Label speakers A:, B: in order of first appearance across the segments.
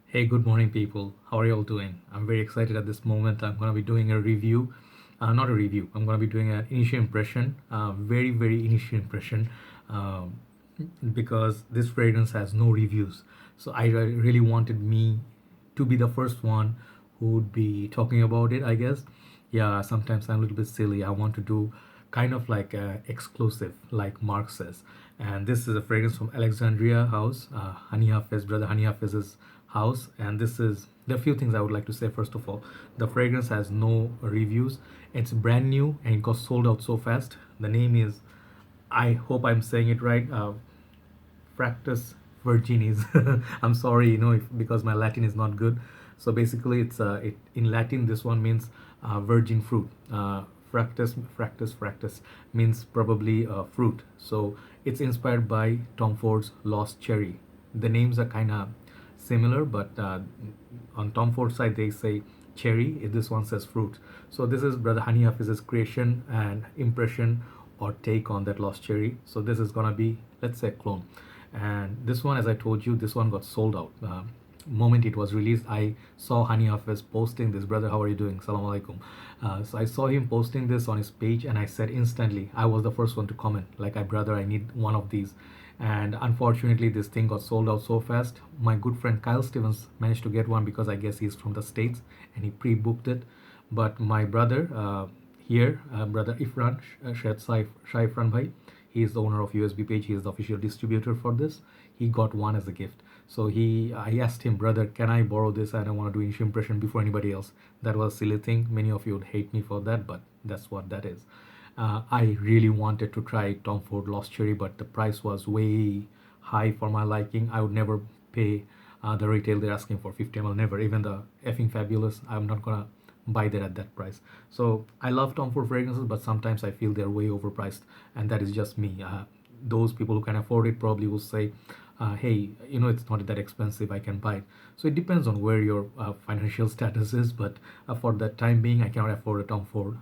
A: Hey, good morning, people. How are you all doing? I'm very excited at this moment. I'm going to be doing a review. Not a review, I'm going to be doing an initial impression, very, very initial impression, um, because this fragrance has no reviews. So I really wanted me to be the first one who would be talking about it, I guess. Yeah, sometimes I'm a little bit silly. I want to do kind of like exclusive, like Mark says. And this is a fragrance from Alexandria house, Hany Hafez, brother Hany Hafez's house. And this is, there are a few things I would like to say. First of all, the fragrance has no reviews. It's brand new and it got sold out so fast. The name is, I hope I'm saying it right, Fructus Virginis. I'm sorry, if, because my Latin is not good. So basically, in Latin. This one means virgin fruit. Fractus means probably fruit. So it's inspired by Tom Ford's Lost Cherry. The names are kind of similar, but on Tom Ford's side they say cherry. This one says fruit. So this is brother Hany Hafiz's creation and impression or take on that Lost Cherry. So this is gonna be, let's say, a clone. And this one, as I told you, this one got sold out. Moment it was released, I saw Hany Hafez posting this. Brother, how are you doing? Salam alaikum. So I saw him posting this on his page, and I said instantly, I was the first one to comment, like, I brother, I need one of these. And unfortunately, this thing got sold out so fast. My good friend Kyle Stevens managed to get one because I guess he's from the States and he pre-booked it. But my brother here, brother Ifran, Shah Ifran bhai, he is the owner of USB page. He is the official distributor for this. He got one as a gift. So I asked him, brother, can I borrow this? I don't want to do initial impression before anybody else. That was a silly thing. Many of you would hate me for that, but that's what that is. I really wanted to try Tom Ford Lost Cherry, but the price was way high for my liking. I would never pay the retail they're asking for 50 ml. Never. Even the effing fabulous, I'm not gonna buy that at that price. So I love Tom Ford fragrances, but sometimes I feel they're way overpriced, and that is just me. Those people who can afford it probably will say, hey, it's not that expensive, I can buy it. So it depends on where your financial status is, but for the time being, I cannot afford a Tom Ford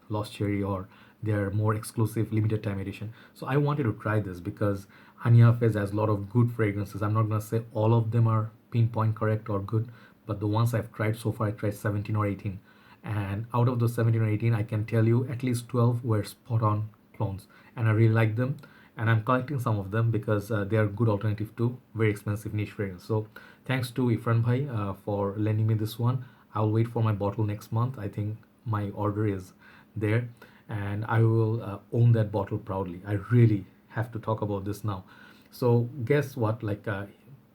A: Lost Cherry or their more exclusive limited time edition. So I wanted to try this because Hany Hafez has a lot of good fragrances. I'm not gonna say all of them are pinpoint correct or good, but the ones I've tried so far, I tried 17 or 18, and out of those 17 or 18, I can tell you at least 12 were spot on clones, and I really like them. And I'm collecting some of them because they are good alternative to very expensive niche fragrance. So thanks to Ifran bhai for lending me this one. I'll wait for my bottle next month. I think my order is there, and I will own that bottle proudly. I really have to talk about this now. So guess what? Like,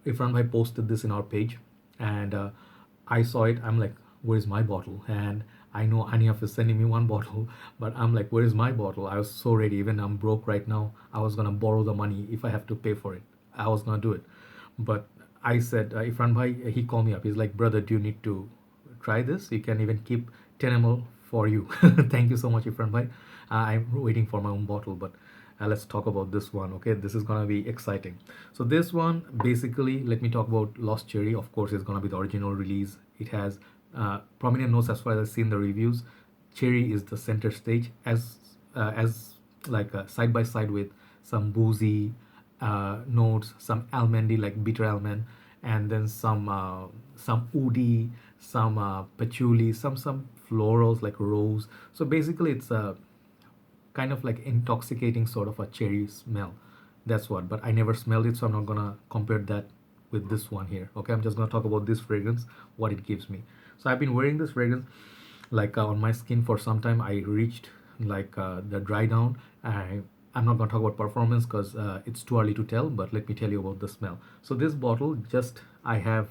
A: Ifran bhai posted this in our page, and I saw it. I'm like, where's my bottle? And I know Aniaf is sending me one bottle, but I'm like, where's my bottle? I was so ready. Even I'm broke right now. I was gonna borrow the money if I have to pay for it. I was gonna do it, but I said, Ifran bhai, he called me up. He's like, brother, do you need to try this? You can even keep 10 ml for you. Thank you so much, Ifran bhai. I'm waiting for my own bottle, but let's talk about this one. Okay, this is gonna be exciting. So this one, basically, let me talk about Lost Cherry. Of course, it's gonna be the original release. It has prominent notes as far as I've seen the reviews. Cherry is the center stage, as like side by side with some boozy notes, some almondy like bitter almond, and then some woody, some patchouli, some florals like rose. So basically, it's a kind of like intoxicating sort of a cherry smell. That's what. But I never smelled it, so I'm not gonna compare that with this one here. Okay, I'm just gonna talk about this fragrance, what it gives me. So I've been wearing this fragrance like on my skin for some time. I reached like the dry down. I'm not gonna talk about performance because it's too early to tell. But let me tell you about the smell. So this bottle, just I have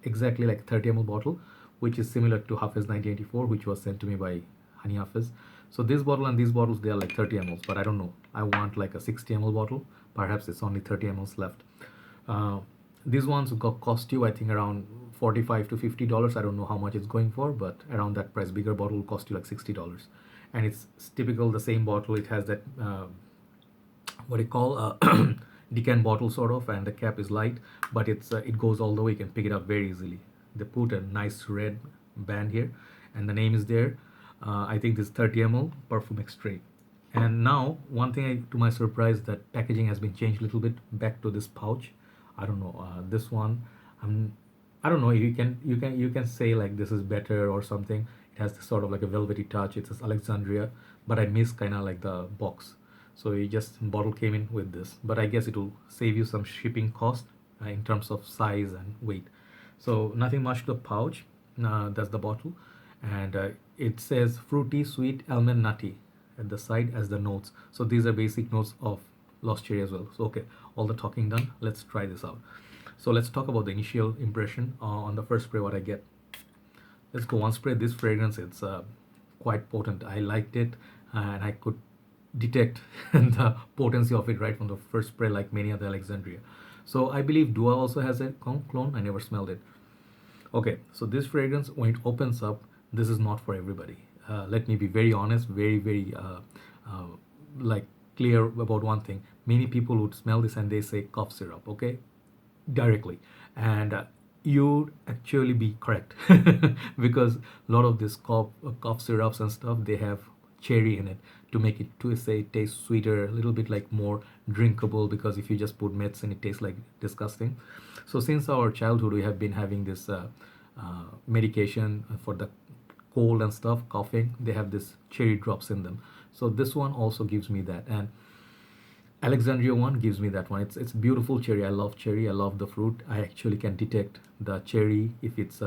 A: exactly like 30 ml bottle, which is similar to Hafez 1984, which was sent to me by Hany Hafez. So this bottle and these bottles, they are like 30 ml, but I don't know. I want like a 60 ml bottle. Perhaps it's only 30 ml left. Uh, these ones cost you, I think, around 45 to $50. I don't know how much it's going for, but around that price. Bigger bottle will cost you like $60, and it's typical the same bottle. It has that what do you call decant bottle sort of, and the cap is light, but it goes all the way. You can pick it up very easily. They put a nice red band here, and the name is there. I think this 30 ml Parfum Extract. And now, one thing, to my surprise, that packaging has been changed a little bit back to this pouch. I don't know, this one, I'm I don't know. You can say like this is better or something. It has this sort of like a velvety touch. It says Alexandria, but I miss kind of like the box. So you just bottle came in with this, but I guess it will save you some shipping cost in terms of size and weight. So nothing much to the pouch. That's the bottle, and it says fruity, sweet, almond, nutty at the side as the notes. So these are basic notes of lost cherry as well. So okay, all the talking done. Let's try this out. So let's talk about the initial impression on the first spray what I get. Let's go one spray. This fragrance, it's quite potent. I liked it, and I could detect the potency of it right from the first spray, like many other Alexandria. So I believe Dua also has a clone. I never smelled it. Okay, so this fragrance, when it opens up, this is not for everybody. Let me be very honest, very uh, like clear about one thing. Many people would smell this and they say cough syrup. Okay, directly, and you'd actually be correct because a lot of this cough syrups and stuff, they have cherry in it to make it to say taste sweeter, a little bit like more drinkable, because if you just put medicine it tastes like disgusting. So since our childhood we have been having this medication for the cold and stuff, coughing, they have this cherry drops in them. So this one also gives me that, and Alexandria one gives me that one. It's beautiful cherry. I love cherry. I love the fruit. I actually can detect the cherry if it's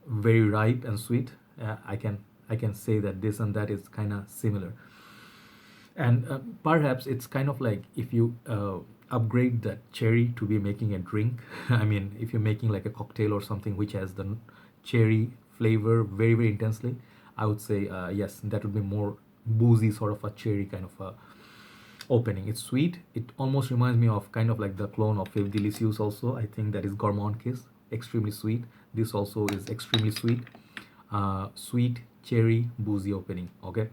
A: very ripe and sweet. I can say that this and that is kind of similar. And perhaps it's kind of like if you upgrade that cherry to be making a drink. I mean, if you're making like a cocktail or something which has the cherry flavor very intensely, I would say yes, that would be more boozy sort of a cherry kind of a opening. It's sweet. It almost reminds me of kind of like the clone of Fave Delicious also. I think that is Gourmand Kiss. Extremely sweet. This also is extremely sweet. Sweet cherry boozy opening. Okay.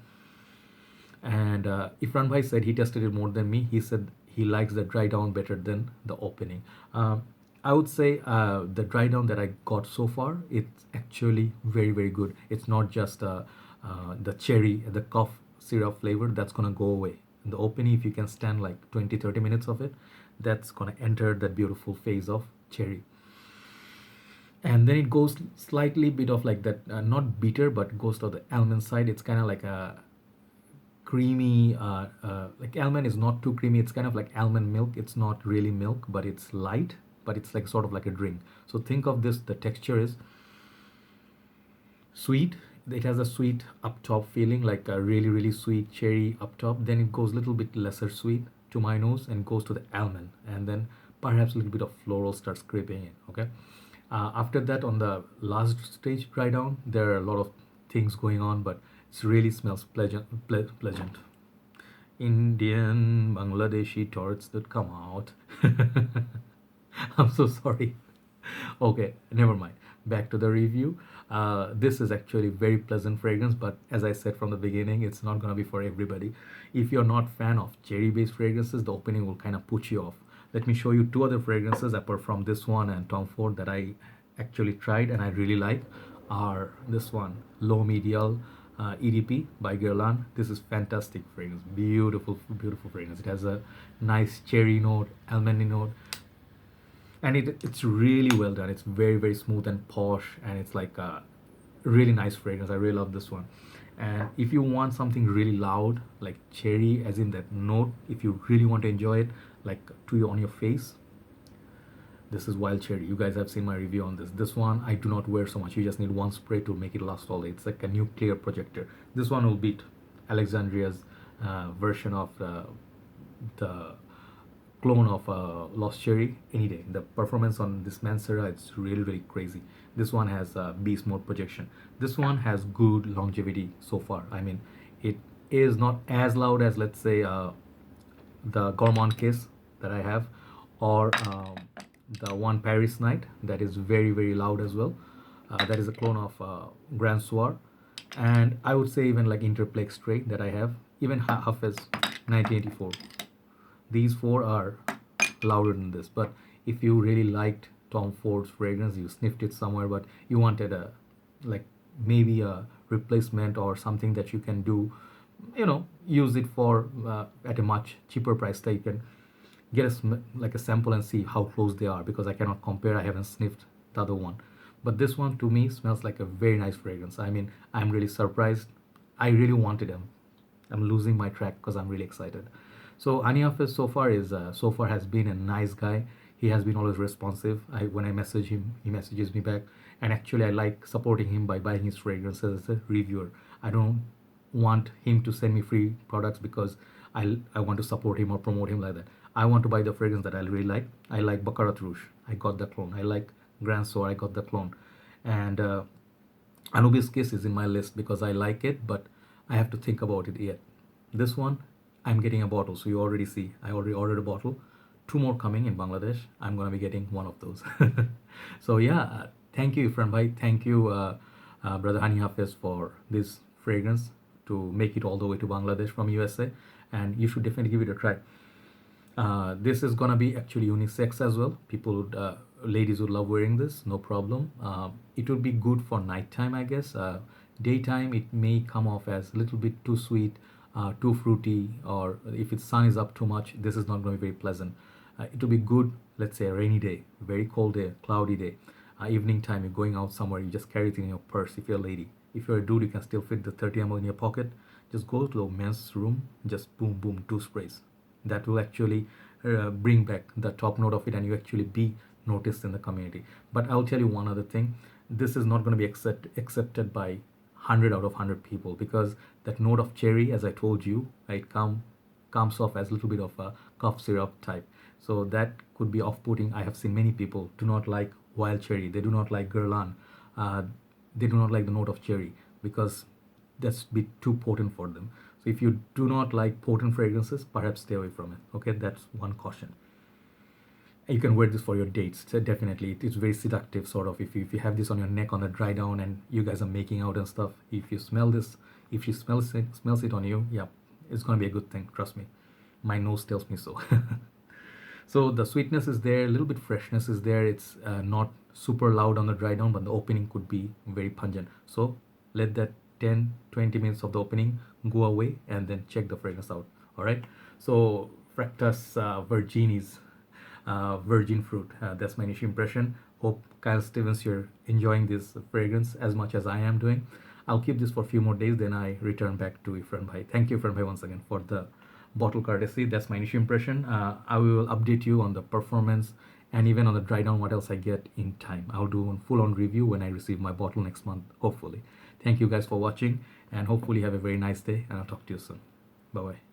A: And Ifran bhai said he tested it more than me. He said he likes the dry down better than the opening. I would say the dry down that I got so far, it's actually very good. It's not just the cherry, the cough syrup flavor that's gonna go away. In the opening, if you can stand like 20-30 minutes of it, that's gonna enter that beautiful phase of cherry. And then it goes slightly bit of like that, not bitter, but goes to the almond side. It's kind of like a creamy, like almond is not too creamy. It's kind of like almond milk. It's not really milk, but it's light, but it's like sort of like a drink. So think of this, the texture is sweet. It has a sweet up top feeling, like a really sweet cherry up top. Then it goes a little bit lesser sweet to my nose and goes to the almond, and then perhaps a little bit of floral starts creeping in. Okay. After that, on the last stage dry down, there are a lot of things going on, but it really smells pleasant. Indian Bangladeshi tourists that come out. I'm so sorry. Okay, never mind. Back to the review. This is actually very pleasant fragrance, but as I said from the beginning, it's not gonna be for everybody. If you're not fan of cherry-based fragrances, the opening will kind of put you off. Let me show you two other fragrances apart from this one and Tom Ford that I actually tried and I really like. Are this one, Low Medial EDP by Guerlain. This is fantastic fragrance, beautiful fragrance. It has a nice cherry note, almondy note, and it's really well done. It's very smooth and posh, and it's like a really nice fragrance. I really love this one. And if you want something really loud, like cherry as in that note, if you really want to enjoy it like to you on your face, this is Wild Cherry. You guys have seen my review on this one. I do not wear so much. You just need one spray to make it last all day. It's like a nuclear projector. This one will beat Alexandria's version of the clone of Lost Cherry any day. The performance on this Mansera, it's really crazy. This one has beast mode projection. This one has good longevity so far. I mean, it is not as loud as, let's say, the Gourmand Kiss that I have, or the one Paris Night that is very loud as well. That is a clone of Grand Soir, and I would say even like Interplex Straight that I have, even Hafez 1984. These four are louder than this. But if you really liked Tom Ford's fragrance, you sniffed it somewhere, but you wanted a like maybe a replacement or something that you can do, use it for at a much cheaper price that you can get like a sample and see how close they are, because I cannot compare. I haven't sniffed the other one. But this one to me smells like a very nice fragrance. I mean, I'm really surprised. I really wanted him. I'm losing my track because I'm really excited. So Hany Hafez so far has been a nice guy. He has been always responsive. When I message him, he messages me back. And actually, I like supporting him by buying his fragrances as a reviewer. I don't want him to send me free products because I want to support him or promote him like that. I want to buy the fragrance that I really like. I like Baccarat Rouge. I got the clone. I like Grand Soir. I got the clone. And Anubis Kiss is in my list because I like it, but I have to think about it yet. This one, I'm getting a bottle. So you already see, I already ordered a bottle. Two more coming in Bangladesh. I'm going to be getting one of those. So yeah, thank you, Ifran bhai. Thank you, brother Hany Hafez, for this fragrance to make it all the way to Bangladesh from USA. And you should definitely give it a try. This is gonna be actually unisex as well. Ladies would love wearing this, no problem. It would be good for nighttime, I guess. Daytime, it may come off as a little bit too sweet, too fruity, or if its sun is up too much, this is not going to be very pleasant. It will be good, let's say, a rainy day, very cold day, cloudy day, evening time. You're going out somewhere, you just carry it in your purse. If you're a lady, if you're a dude, you can still fit the 30 ml in your pocket. Just go to the men's room, just boom, boom, 2 sprays. That will actually bring back the top note of it, and you actually be noticed in the community. But I'll tell you one other thing: this is not going to be accepted by 100 out of 100 people, because that note of cherry, as I told you, it comes off as a little bit of a cough syrup type. So that could be off-putting. I have seen many people do not like wild cherry. They do not like Guerlain. They do not like the note of cherry because that's a bit too potent for them. So if you do not like potent fragrances, perhaps stay away from it. Okay, that's one caution. You can wear this for your dates. So definitely, it's very seductive, sort of. If you have this on your neck on the dry down and you guys are making out and stuff, if you smell this, if she smells it on you, yeah, it's gonna be a good thing. Trust me, my nose tells me so. So the sweetness is there, a little bit freshness is there. It's not super loud on the dry down, but the opening could be very pungent. So let that 10-20 minutes of the opening go away and then check the fragrance out. All right. So Fructus Virginis, virgin fruit. That's my initial impression. Hope, Kyle Stevens, you're enjoying this fragrance as much as I am doing. I'll keep this for a few more days, then I return back to Ifran bhai. Thank you, Ifran bhai, once again for the bottle courtesy. That's my initial impression. I will update you on the performance and even on the dry down what else I get in time. I'll do a full-on review when I receive my bottle next month, hopefully. Thank you guys for watching, and hopefully have a very nice day, and I'll talk to you soon. Bye bye.